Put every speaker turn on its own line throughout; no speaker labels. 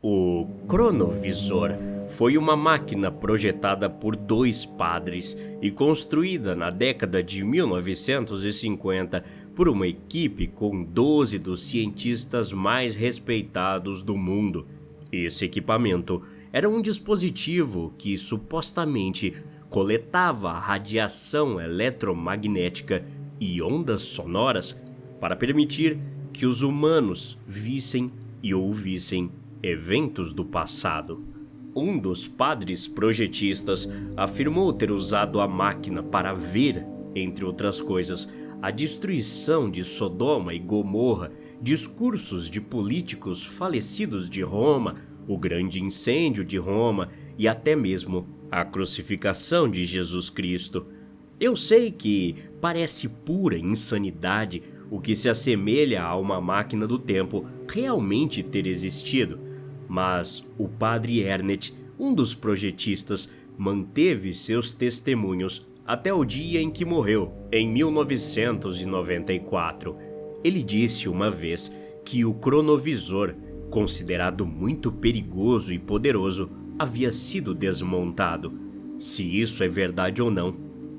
O cronovisor foi uma máquina projetada por dois padres e construída na década de 1950 por uma equipe com 12 dos cientistas mais respeitados do mundo. Esse equipamento era um dispositivo que supostamente coletava a radiação eletromagnética e ondas sonoras para permitir que os humanos vissem e ouvissem eventos do passado. Um dos padres projetistas afirmou ter usado a máquina para ver, entre outras coisas, a destruição de Sodoma e Gomorra, discursos de políticos falecidos de Roma, o grande incêndio de Roma e até mesmo a crucificação de Jesus Cristo. Eu sei que parece pura insanidade o que se assemelha a uma máquina do tempo realmente ter existido, mas o padre Ernest, um dos projetistas, manteve seus testemunhos até o dia em que morreu, em 1994. Ele disse uma vez que o cronovisor, considerado muito perigoso e poderoso, havia sido desmontado. Se isso é verdade ou não,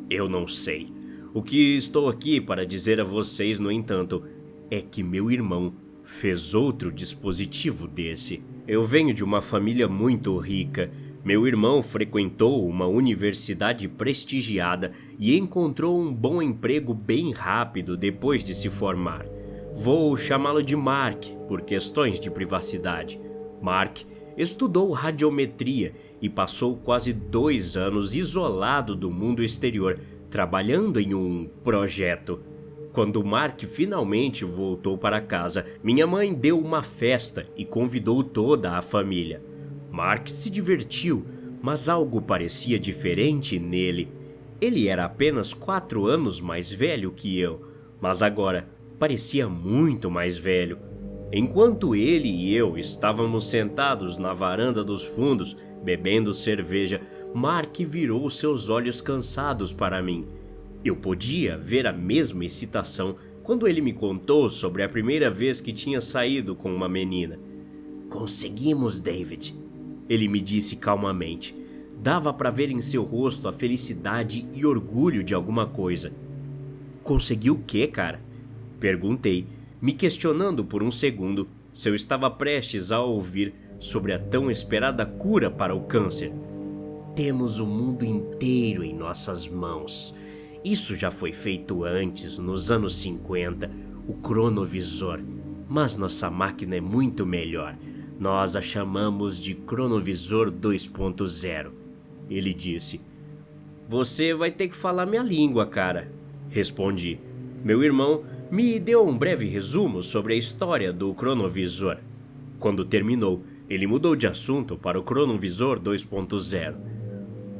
eu não sei. O que estou aqui para dizer a vocês, no entanto, é que meu irmão fez outro dispositivo desse. Eu venho de uma família muito rica. Meu irmão frequentou uma universidade prestigiada e encontrou um bom emprego bem rápido depois de se formar. Vou chamá-lo de Mark por questões de privacidade. Mark estudou radiometria e passou quase 2 anos isolado do mundo exterior, trabalhando em um projeto. Quando Mark finalmente voltou para casa, minha mãe deu uma festa e convidou toda a família. Mark se divertiu, mas algo parecia diferente nele. Ele era apenas 4 anos mais velho que eu, mas agora parecia muito mais velho. Enquanto ele e eu estávamos sentados na varanda dos fundos, bebendo cerveja, Mark virou seus olhos cansados para mim. Eu podia ver a mesma excitação quando ele me contou sobre a primeira vez que tinha saído com uma menina. "Conseguimos, David", ele me disse calmamente. Dava para ver em seu rosto a felicidade e orgulho de alguma coisa. "Conseguiu o quê, cara?" Perguntei, me questionando por um segundo se eu estava prestes a ouvir sobre a tão esperada cura para o câncer. "Temos o mundo inteiro em nossas mãos. Isso já foi feito antes, nos anos 50, o cronovisor. Mas nossa máquina é muito melhor. Nós a chamamos de cronovisor 2.0. Ele disse. "Você vai ter que falar minha língua, cara", respondi. Meu irmão me deu um breve resumo sobre a história do cronovisor. Quando terminou, ele mudou de assunto para o cronovisor 2.0.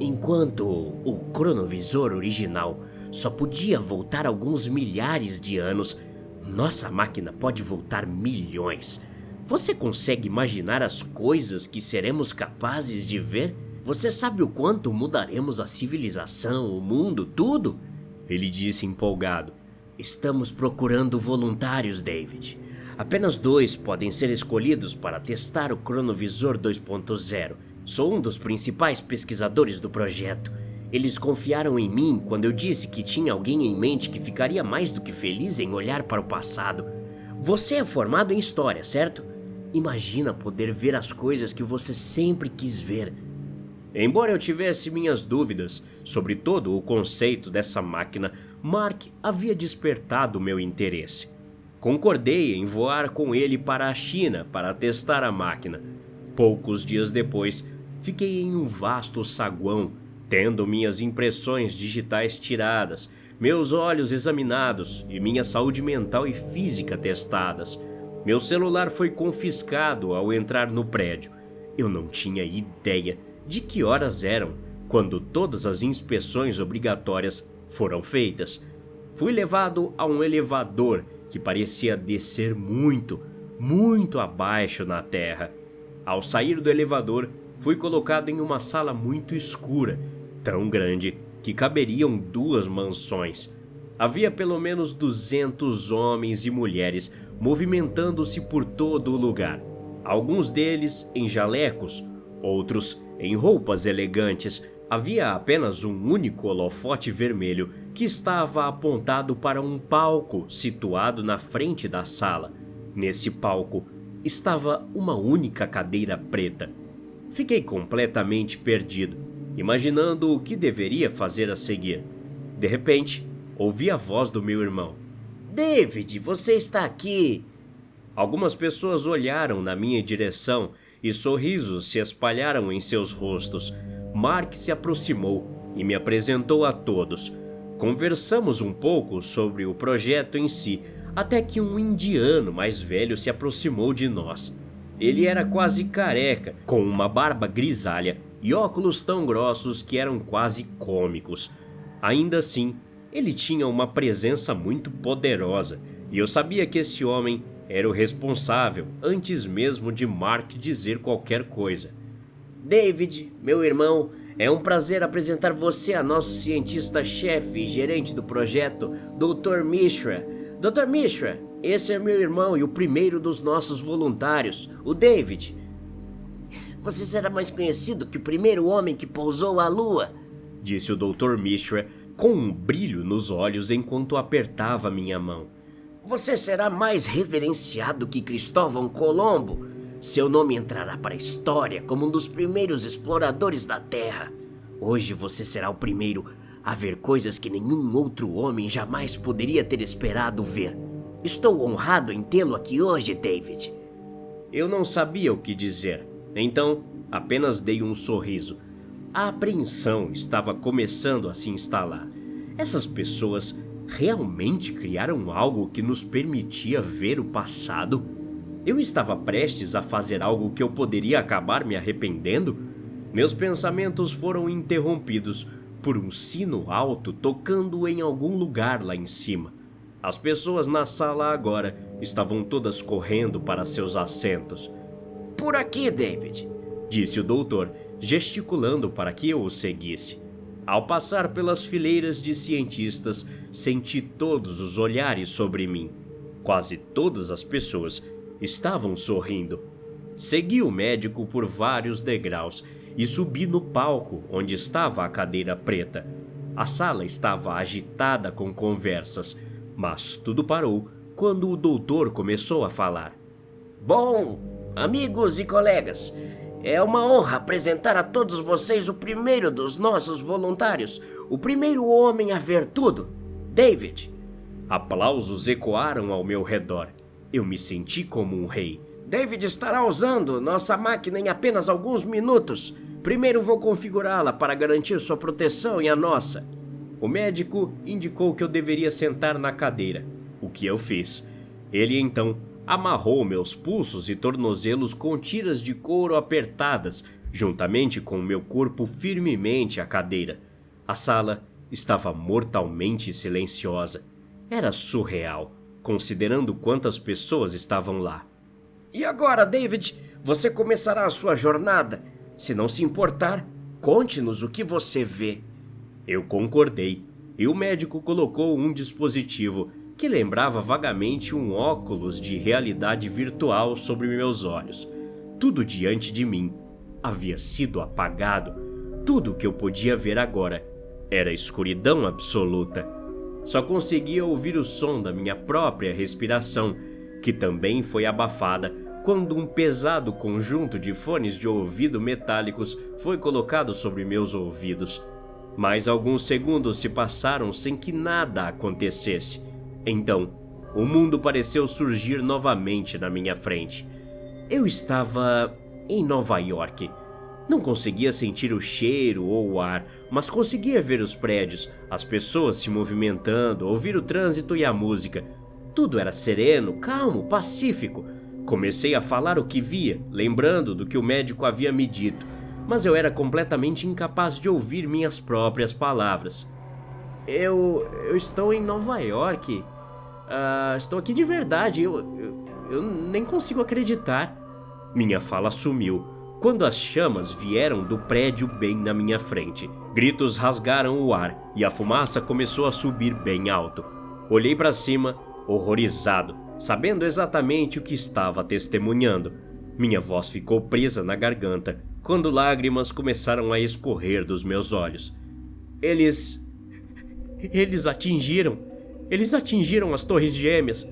"Enquanto o cronovisor original só podia voltar alguns milhares de anos, nossa máquina pode voltar milhões. Você consegue imaginar as coisas que seremos capazes de ver? Você sabe o quanto mudaremos a civilização, o mundo, tudo?" Ele disse empolgado. "Estamos procurando voluntários, David. Apenas 2 podem ser escolhidos para testar o cronovisor 2.0. Sou um dos principais pesquisadores do projeto. Eles confiaram em mim quando eu disse que tinha alguém em mente que ficaria mais do que feliz em olhar para o passado. Você é formado em história, certo? Imagina poder ver as coisas que você sempre quis ver." Embora eu tivesse minhas dúvidas sobre todo o conceito dessa máquina, Mark havia despertado meu interesse. Concordei em voar com ele para a China para testar a máquina. Poucos dias depois, fiquei em um vasto saguão, tendo minhas impressões digitais tiradas, meus olhos examinados e minha saúde mental e física testadas. Meu celular foi confiscado ao entrar no prédio. Eu não tinha ideia de que horas eram quando todas as inspeções obrigatórias foram feitas. Fui levado a um elevador que parecia descer muito, muito abaixo na terra. Ao sair do elevador, fui colocado em uma sala muito escura, tão grande que caberiam 2 mansões. Havia pelo menos 200 homens e mulheres movimentando-se por todo o lugar. Alguns deles em jalecos, outros em roupas elegantes. Havia apenas um único holofote vermelho que estava apontado para um palco situado na frente da sala. Nesse palco estava uma única cadeira preta. Fiquei completamente perdido, imaginando o que deveria fazer a seguir. De repente, ouvi a voz do meu irmão.
David, você está aqui!
Algumas pessoas olharam na minha direção e sorrisos se espalharam em seus rostos. Mark se aproximou e me apresentou a todos. Conversamos um pouco sobre o projeto em si, até que um indiano mais velho se aproximou de nós. Ele era quase careca, com uma barba grisalha e óculos tão grossos que eram quase cômicos. Ainda assim, ele tinha uma presença muito poderosa, e eu sabia que esse homem era o responsável antes mesmo de Mark dizer qualquer coisa.
David, meu irmão, é um prazer apresentar você a nosso cientista-chefe e gerente do projeto, Dr. Mishra. Dr. Mishra, esse é meu irmão e o primeiro dos nossos voluntários, o David. Você será mais conhecido que o primeiro homem que pousou à Lua,
disse o Dr. Mishra com um brilho nos olhos enquanto apertava minha mão.
Você será mais reverenciado que Cristóvão Colombo. Seu nome entrará para a história como um dos primeiros exploradores da Terra. Hoje você será o primeiro a ver coisas que nenhum outro homem jamais poderia ter esperado ver. Estou honrado em tê-lo aqui hoje, David.
Eu não sabia o que dizer, então apenas dei um sorriso. A apreensão estava começando a se instalar. Essas pessoas realmente criaram algo que nos permitia ver o passado? Eu estava prestes a fazer algo que eu poderia acabar me arrependendo? Meus pensamentos foram interrompidos por um sino alto tocando em algum lugar lá em cima. As pessoas na sala agora estavam todas correndo para seus assentos.
Por aqui, David,
disse o doutor, gesticulando para que eu o seguisse. Ao passar pelas fileiras de cientistas, senti todos os olhares sobre mim. Quase todas as pessoas estavam sorrindo. Segui o médico por vários degraus e subi no palco onde estava a cadeira preta. A sala estava agitada com conversas, mas tudo parou quando o doutor começou a falar.
Bom, amigos e colegas, é uma honra apresentar a todos vocês o primeiro dos nossos voluntários, o primeiro homem a ver tudo, David.
Aplausos ecoaram ao meu redor. Eu me senti como um rei.
David estará usando nossa máquina em apenas alguns minutos. Primeiro vou configurá-la para garantir sua proteção e a nossa.
O médico indicou que eu deveria sentar na cadeira, o que eu fiz. Ele então amarrou meus pulsos e tornozelos com tiras de couro apertadas, juntamente com meu corpo firmemente à cadeira. A sala estava mortalmente silenciosa. Era surreal, considerando quantas pessoas estavam lá.
E agora, David, você começará a sua jornada. Se não se importar, conte-nos o que você vê.
Eu concordei, e o médico colocou um dispositivo que lembrava vagamente um óculos de realidade virtual sobre meus olhos. Tudo diante de mim havia sido apagado. Tudo o que eu podia ver agora era escuridão absoluta. Só conseguia ouvir o som da minha própria respiração, que também foi abafada quando um pesado conjunto de fones de ouvido metálicos foi colocado sobre meus ouvidos. Mais alguns segundos se passaram sem que nada acontecesse. Então, o mundo pareceu surgir novamente na minha frente. Eu estava em Nova York. Não conseguia sentir o cheiro ou o ar, mas conseguia ver os prédios, as pessoas se movimentando, ouvir o trânsito e a música. Tudo era sereno, calmo, pacífico. Comecei a falar o que via, lembrando do que o médico havia me dito, mas eu era completamente incapaz de ouvir minhas próprias palavras. Eu estou em Nova York. Estou aqui de verdade. Eu nem consigo acreditar. Minha fala sumiu quando as chamas vieram do prédio bem na minha frente. Gritos rasgaram o ar e a fumaça começou a subir bem alto. Olhei para cima, horrorizado, sabendo exatamente o que estava testemunhando. Minha voz ficou presa na garganta quando lágrimas começaram a escorrer dos meus olhos. Eles atingiram as torres gêmeas.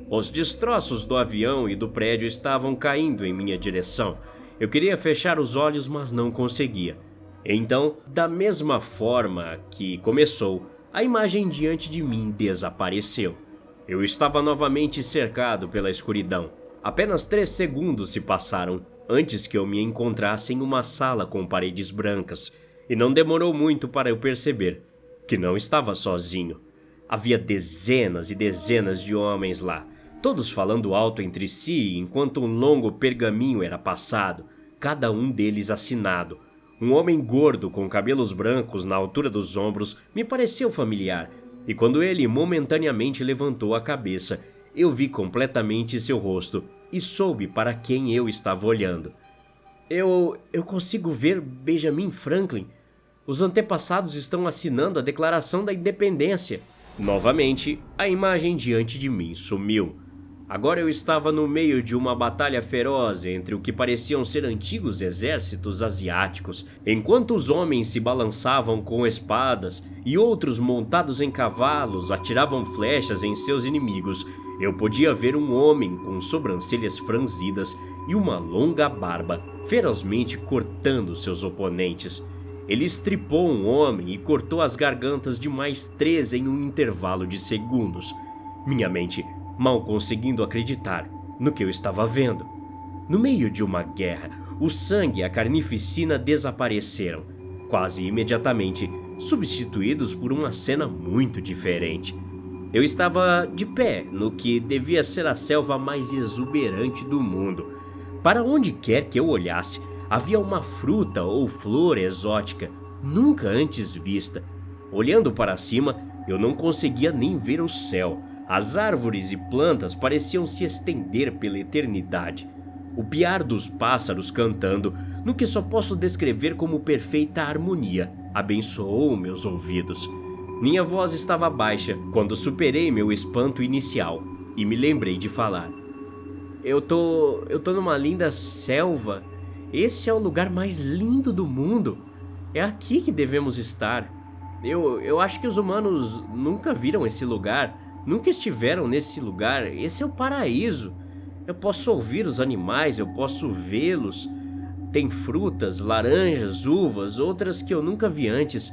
Os destroços do avião e do prédio estavam caindo em minha direção. Eu queria fechar os olhos, mas não conseguia. Então, da mesma forma que começou, a imagem diante de mim desapareceu. Eu estava novamente cercado pela escuridão. Apenas 3 segundos se passaram antes que eu me encontrasse em uma sala com paredes brancas, e não demorou muito para eu perceber que não estava sozinho. Havia dezenas e dezenas de homens lá, todos falando alto entre si enquanto um longo pergaminho era passado, cada um deles assinado. Um homem gordo com cabelos brancos na altura dos ombros me pareceu familiar, e quando ele momentaneamente levantou a cabeça, eu vi completamente seu rosto e soube para quem eu estava olhando. Eu consigo ver Benjamin Franklin. Os antepassados estão assinando a Declaração da Independência. Novamente, a imagem diante de mim sumiu. Agora eu estava no meio de uma batalha feroz entre o que pareciam ser antigos exércitos asiáticos. Enquanto os homens se balançavam com espadas e outros montados em cavalos atiravam flechas em seus inimigos, eu podia ver um homem com sobrancelhas franzidas e uma longa barba ferozmente cortando seus oponentes. Ele estripou um homem e cortou as gargantas de mais 3 em um intervalo de segundos. Minha mente mal conseguindo acreditar no que eu estava vendo. No meio de uma guerra, o sangue e a carnificina desapareceram, quase imediatamente substituídos por uma cena muito diferente. Eu estava de pé no que devia ser a selva mais exuberante do mundo. Para onde quer que eu olhasse, havia uma fruta ou flor exótica, nunca antes vista. Olhando para cima, eu não conseguia nem ver o céu. As árvores e plantas pareciam se estender pela eternidade. O piar dos pássaros cantando, no que só posso descrever como perfeita harmonia, abençoou meus ouvidos. Minha voz estava baixa quando superei meu espanto inicial e me lembrei de falar. Eu tô numa linda selva. Esse é o lugar mais lindo do mundo. É aqui que devemos estar. Eu acho que os humanos nunca viram esse lugar. Nunca estiveram nesse lugar. Esse é o paraíso. Eu posso ouvir os animais, eu posso vê-los. Tem frutas, laranjas, uvas, outras que eu nunca vi antes.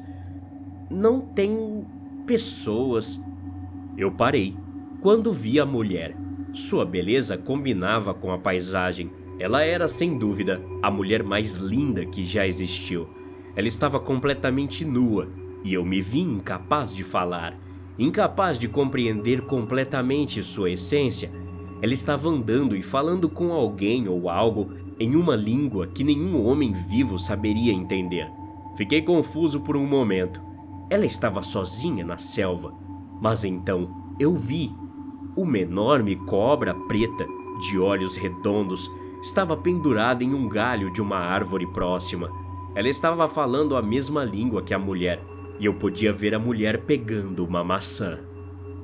Não tem pessoas. Eu parei quando vi a mulher. Sua beleza combinava com a paisagem. Ela era, sem dúvida, a mulher mais linda que já existiu. Ela estava completamente nua e eu me vi incapaz de falar. Incapaz de compreender completamente sua essência. Ela estava andando e falando com alguém ou algo em uma língua que nenhum homem vivo saberia entender. Fiquei confuso por um momento. Ela estava sozinha na selva, mas então eu vi. Uma enorme cobra preta, de olhos redondos, estava pendurada em um galho de uma árvore próxima. Ela estava falando a mesma língua que a mulher. E eu podia ver a mulher pegando uma maçã.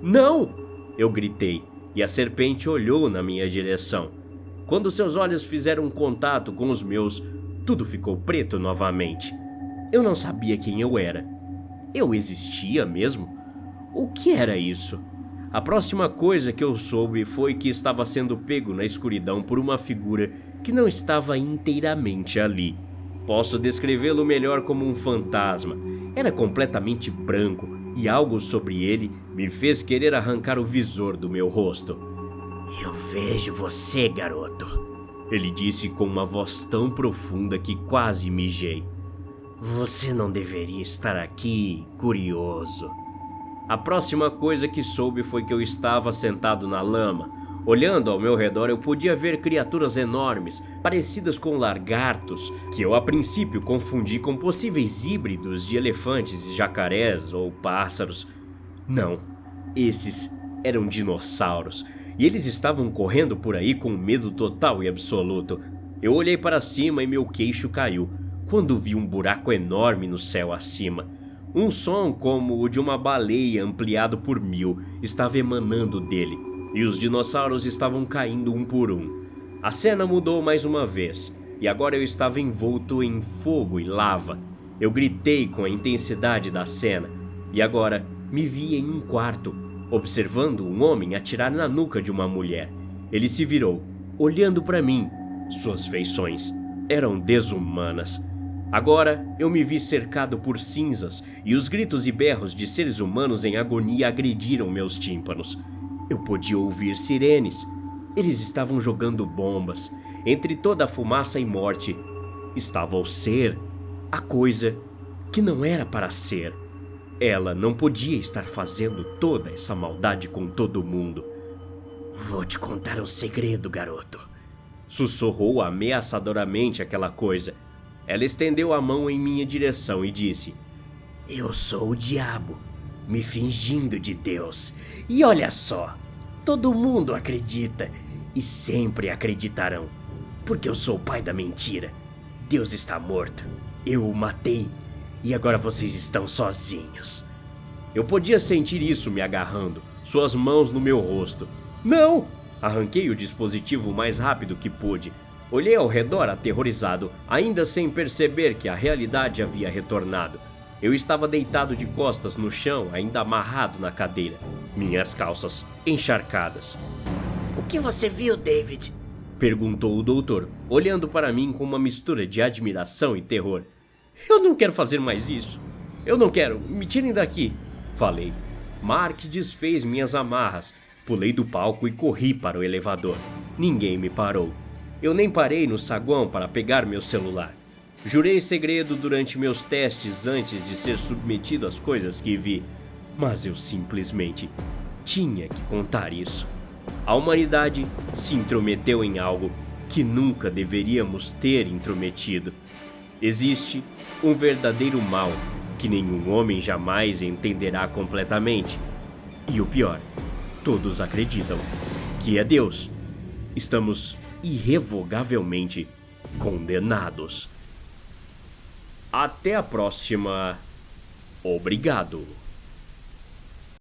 Não! Eu gritei, e a serpente olhou na minha direção. Quando seus olhos fizeram contato com os meus, tudo ficou preto novamente. Eu não sabia quem eu era. Eu existia mesmo? O que era isso? A próxima coisa que eu soube foi que estava sendo pego na escuridão por uma figura que não estava inteiramente ali. Posso descrevê-lo melhor como um fantasma. Era completamente branco e algo sobre ele me fez querer arrancar o visor do meu rosto.
Eu vejo você, garoto,
ele disse com uma voz tão profunda que quase mijei.
Você não deveria estar aqui, curioso.
A próxima coisa que soube foi que eu estava sentado na lama. Olhando ao meu redor, eu podia ver criaturas enormes, parecidas com lagartos, que eu a princípio confundi com possíveis híbridos de elefantes e jacarés ou pássaros. Não, esses eram dinossauros, e eles estavam correndo por aí com medo total e absoluto. Eu olhei para cima e meu queixo caiu, quando vi um buraco enorme no céu acima. Um som como o de uma baleia ampliado por 1000 estava emanando dele. E os dinossauros estavam caindo um por um. A cena mudou mais uma vez, e agora eu estava envolto em fogo e lava. Eu gritei com a intensidade da cena, e agora me vi em um quarto, observando um homem atirar na nuca de uma mulher. Ele se virou, olhando para mim. Suas feições eram desumanas. Agora eu me vi cercado por cinzas, e os gritos e berros de seres humanos em agonia agrediram meus tímpanos. Eu podia ouvir sirenes. Eles estavam jogando bombas. Entre toda a fumaça e morte, estava o ser, a coisa que não era para ser. Ela não podia estar fazendo toda essa maldade com todo mundo.
Vou te contar um segredo, garoto.
Sussurrou ameaçadoramente aquela coisa. Ela estendeu a mão em minha direção e disse:
Eu sou o diabo, me fingindo de Deus. E olha só, todo mundo acredita e sempre acreditarão, porque eu sou o pai da mentira. Deus está morto, eu o matei e agora vocês estão sozinhos.
Eu podia sentir isso me agarrando, suas mãos no meu rosto. Não! Arranquei o dispositivo o mais rápido que pude. Olhei ao redor aterrorizado, ainda sem perceber que a realidade havia retornado. Eu estava deitado de costas no chão, ainda amarrado na cadeira, minhas calças encharcadas.
O que você viu, David?
Perguntou o doutor, olhando para mim com uma mistura de admiração e terror. Eu não quero fazer mais isso. Eu não quero. Me tirem daqui. Falei. Mark desfez minhas amarras. Pulei do palco e corri para o elevador. Ninguém me parou. Eu nem parei no saguão para pegar meu celular. Jurei segredo durante meus testes antes de ser submetido às coisas que vi. Mas eu simplesmente tinha que contar isso. A humanidade se intrometeu em algo que nunca deveríamos ter intrometido. Existe um verdadeiro mal que nenhum homem jamais entenderá completamente. E o pior, todos acreditam que é Deus. Estamos irrevogavelmente condenados. Até a próxima. Obrigado.